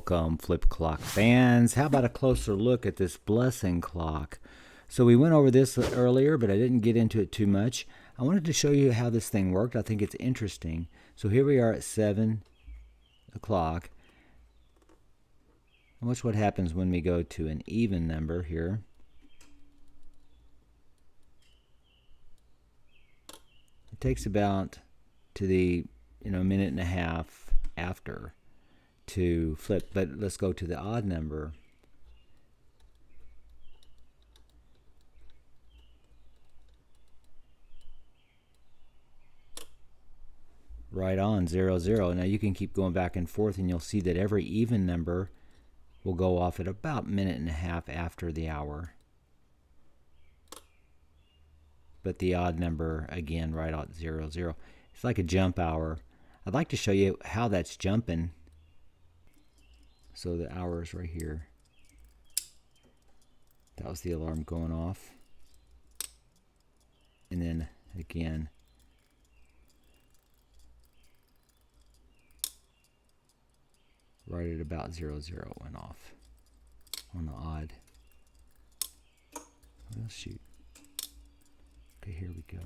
Welcome, FlipoClock fans. How about a closer look at this blessing clock? So we went over this earlier, but I didn't get into it too much. I wanted to show you how this thing worked. I think it's interesting. So here we are at 7 o'clock. Watch what happens when we go to an even number here. It takes about to the minute and a half after to flip, but let's go to the odd number. Right on, 0, 0. Now you can keep going back and forth, and you'll see that every even number will go off at about a minute and a half after the hour. But the odd number, again, right at 0, 0. It's like a jump hour. I'd like to show you how that's jumping. So the hour is right here. That was the alarm going off. And then again, right at about 0, 0 went off on the odd. Well, shoot. Okay, here we go.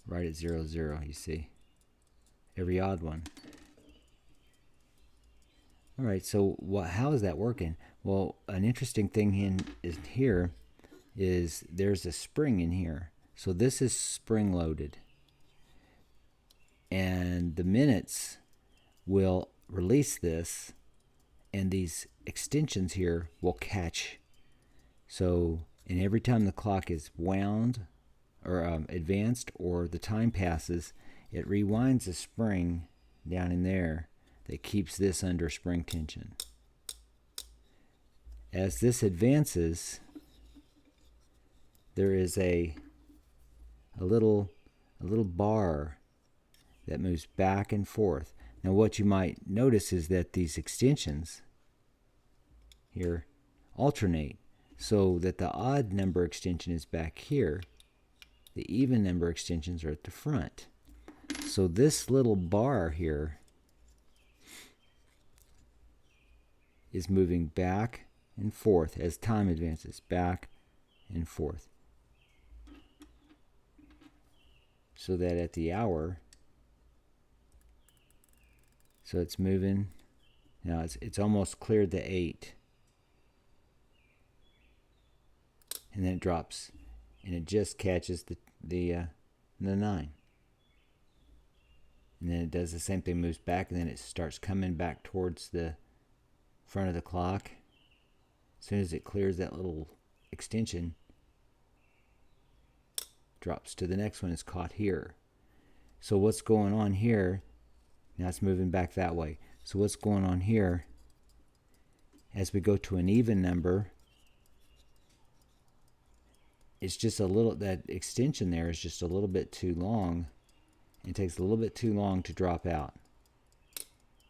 Right at 0, 0, you see. Every odd one. All right, so how is that working? Well, an interesting thing here is there's a spring in here. So this is spring loaded. And the minutes will release this, and these extensions here will catch. So, and every time the clock is wound or advanced or the time passes, it rewinds a spring down in there that keeps this under spring tension. As this advances, there is a little bar that moves back and forth. Now what you might notice is that these extensions here alternate, so that the odd number extension is back here, the even number extensions are at the front. So this little bar here is moving back and forth as time advances, back and forth. So that at the hour, so it's moving. Now it's almost cleared the 8. And then it drops, and it just catches the 9. And then it does the same thing, moves back, and then it starts coming back towards the front of the clock. As soon as it clears that little extension, drops to the next one, is caught here. So what's going on here? Now it's moving back that way. So what's going on here? As we go to an even number, it's just a little, that extension there is just a little bit too long. It takes a little bit too long to drop out.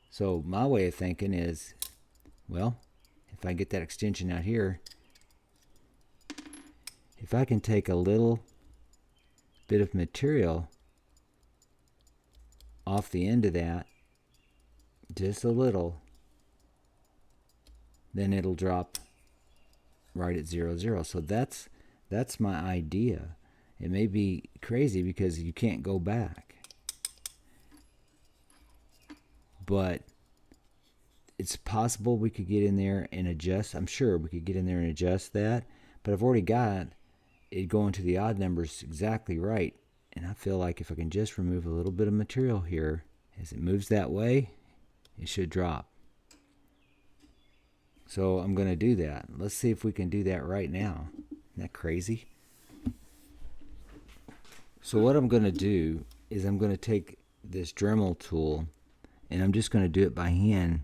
So my way of thinking is, well, if I get that extension out here, if I can take a little bit of material off the end of that, just a little, then it'll drop right at 0, 0. So that's my idea. It may be crazy because you can't go back, but it's possible we could get in there and adjust. I'm sure we could get in there and adjust that, but I've already got it going to the odd numbers exactly right. And I feel like if I can just remove a little bit of material here, as it moves that way, it should drop. So I'm going to do that. Let's see if we can do that right now. Isn't that crazy? So what I'm going to do is I'm going to take this Dremel tool, and I'm just going to do it by hand.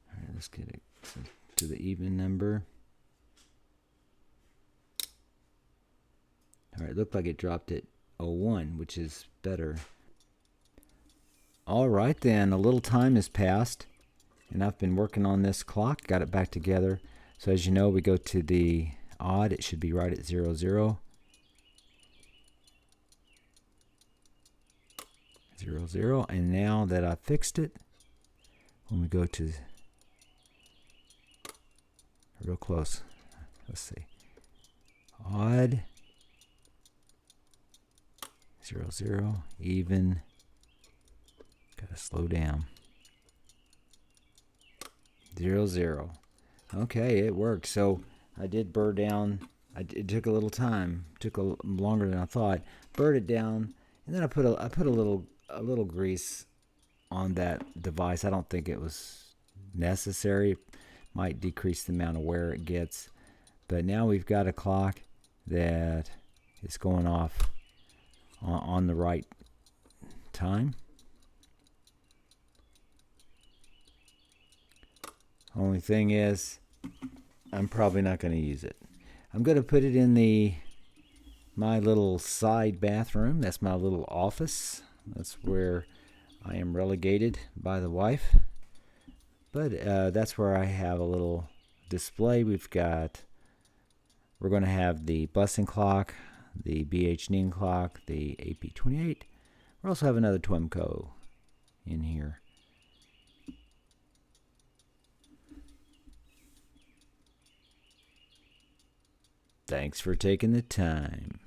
All right, let's get it to the even number. All right, it looked like it dropped at 01, which is better. All right then, a little time has passed, And I've been working on this clock, got it back together. So as you know, we go to the odd, it should be right at 00, 00. 00. And now that I fixed it, when we go to real close, let's see, odd, 00, 0, even, gotta slow down, 0, 0. Okay, it worked. So I did burr down. It took a little time, took longer than I thought. Burred it down, and then I put a little grease on that device. I don't think it was necessary. It might decrease the amount of wear it gets. But now we've got a clock that is going off on the right time. Only thing is, I'm probably not going to use it. I'm going to put it in my little side bathroom. That's my little office. That's where I am relegated by the wife. But that's where I have a little display. We're going to have the busing clock, the BH Ning clock, the AP28. We'll also have another Twemco in here. Thanks for taking the time.